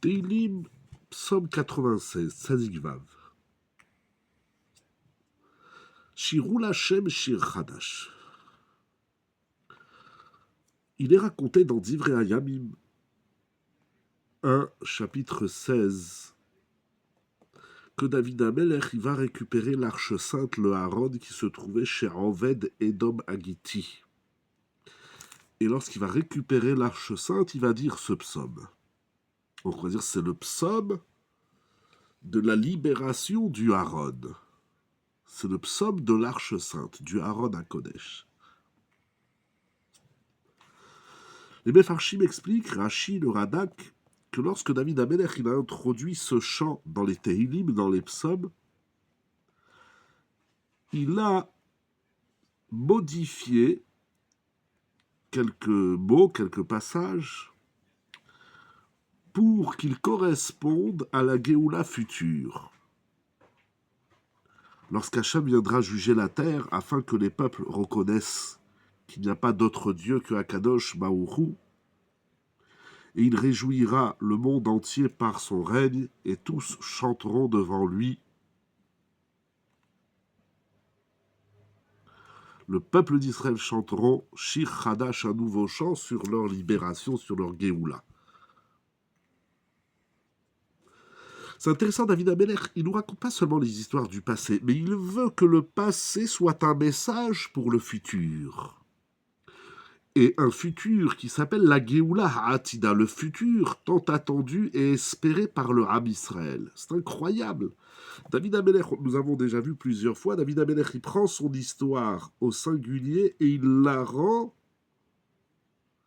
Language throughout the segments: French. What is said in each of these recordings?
Teilim, psaume 96, Tzadik Vav. Shirou Lachem Shir Chadash. Il est raconté dans Divrei Hayamim 1, chapitre 16, que David Amelech il va récupérer l'arche sainte, le Haron, qui se trouvait chez Oved Edom Agiti. Et lorsqu'il va récupérer l'arche sainte, il va dire ce psaume. Donc on va dire c'est le psaume de la libération du Haron. C'est le psaume de l'arche sainte, du Haron à Kodesh. Les Mefarshim expliquent, Rashi, le Radak, que lorsque David Amelech il a introduit ce chant dans les Tehillim, dans les psaumes, il a modifié quelques mots, quelques passages, pour qu'ils correspondent à la Géoula future. Lorsqu'Hachem viendra juger la terre, afin que les peuples reconnaissent qu'il n'y a pas d'autre Dieu que Akadosh Baruch, et il réjouira le monde entier par son règne, et tous chanteront devant lui. Le peuple d'Israël chanteront Shir Chadash, un nouveau chant sur leur libération, sur leur Géoula. C'est intéressant, David Amelech, il ne nous raconte pas seulement les histoires du passé, mais il veut que le passé soit un message pour le futur. Et un futur qui s'appelle la Géoula Ha'atida, le futur tant attendu et espéré par le Ham Israël. C'est incroyable. David Amelech, nous avons déjà vu plusieurs fois, David Amelech, il prend son histoire au singulier et il la rend,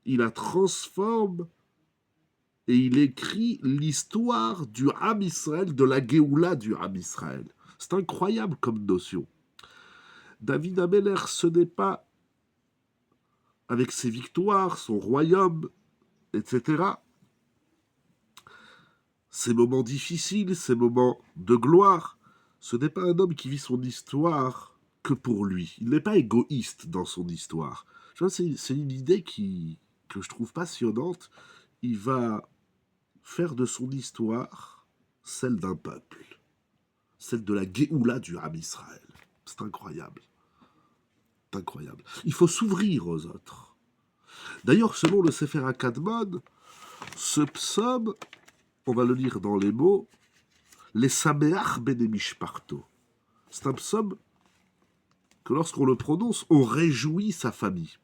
il la transforme et il écrit l'histoire du Ham Israël, de la Géoula du Ham Israël. C'est incroyable comme notion. David Amelech, ce n'est pas avec ses victoires, son royaume, etc., ces moments difficiles, ces moments de gloire, ce n'est pas un homme qui vit son histoire que pour lui. Il n'est pas égoïste dans son histoire. C'est une idée que je trouve passionnante. Il va faire de son histoire celle d'un peuple, celle de la Géoula du Ham Israël. C'est incroyable. C'est incroyable. Il faut s'ouvrir aux autres. D'ailleurs, selon le Sefer HaKadmon, ce psaume, on va le lire dans les mots, les Sameach bene mishparto. C'est un psaume que lorsqu'on le prononce, on réjouit sa famille.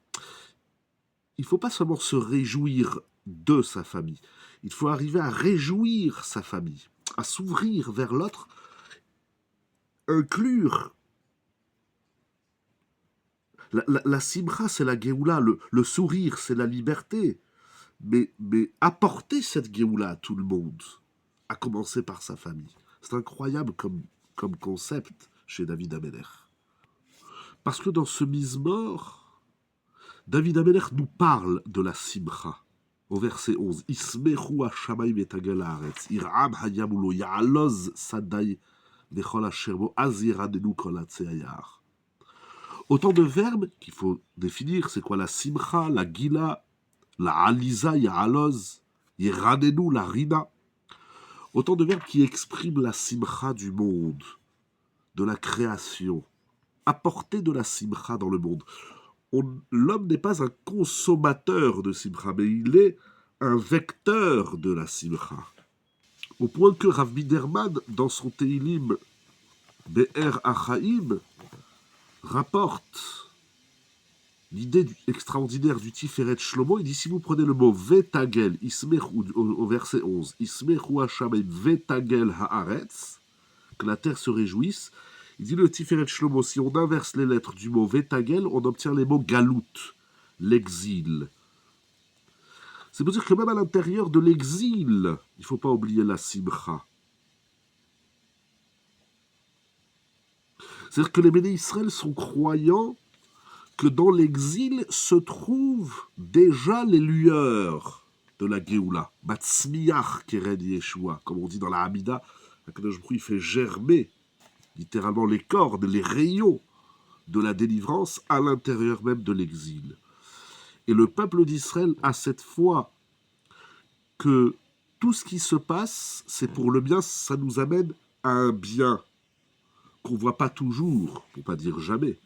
Il ne faut pas seulement se réjouir de sa famille, il faut arriver à réjouir sa famille, à s'ouvrir vers l'autre, inclure. La simra, c'est la Géoula, le sourire, c'est la liberté, mais apporter cette Géoula à tout le monde, à commencer par sa famille. C'est incroyable comme concept chez David Amelech. Parce que dans ce Mizmor, David Amelech nous parle de la simcha. Au verset 11, Ismechu hashamayim etagel haaretz, ir'am hayam ulo ya'aloz sadai vechol asher bo az yiradenu kol atzei hayar. Autant de verbes qu'il faut définir, c'est quoi la simcha, la gila, la aliza, ya'aloz, yiradenu, la rina. Autant de verbes qui expriment la simcha du monde, de la création. Apporter de la simcha dans le monde. L'homme n'est pas un consommateur de simcha, mais il est un vecteur de la simcha. Au point que Rav Biderman, dans son Teilim Be'er Achaim, rapporte l'idée extraordinaire du Tiferet Shlomo. Il dit, si vous prenez le mot Vetagel, au verset 11, Ismechu Hashamayim Vetagel Haaretz, que la terre se réjouisse, il dit le Tiferet Shlomo, si on inverse les lettres du mot Vetagel, on obtient les mots Galout, l'exil. C'est pour dire que même à l'intérieur de l'exil, il ne faut pas oublier la simcha. C'est-à-dire que les Béné Israël sont croyants que dans l'exil se trouvent déjà les lueurs de la Géoula. Batzmiach keren Yeshua, comme on dit dans la Hamida, il fait germer littéralement les cordes, les rayons de la délivrance à l'intérieur même de l'exil. Et le peuple d'Israël a cette foi que tout ce qui se passe, c'est pour le bien, ça nous amène à un bien qu'on voit pas toujours, pour pas dire jamais.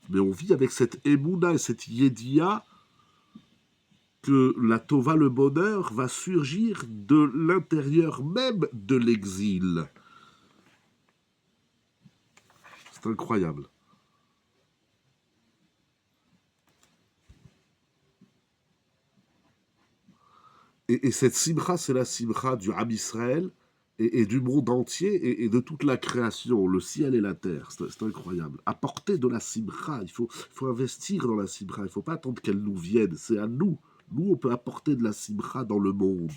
Mais on vit avec cette émouna et cette yédia que la Tova, le bonheur, va surgir de l'intérieur même de l'exil. C'est incroyable. Et cette simcha, c'est la simcha du Ham Israël et du monde entier et de toute la création, le ciel et la terre. C'est incroyable. Apporter de la simcha, il faut investir dans la simcha. Il ne faut pas attendre qu'elle nous vienne. C'est à nous. Nous, on peut apporter de la simcha dans le monde.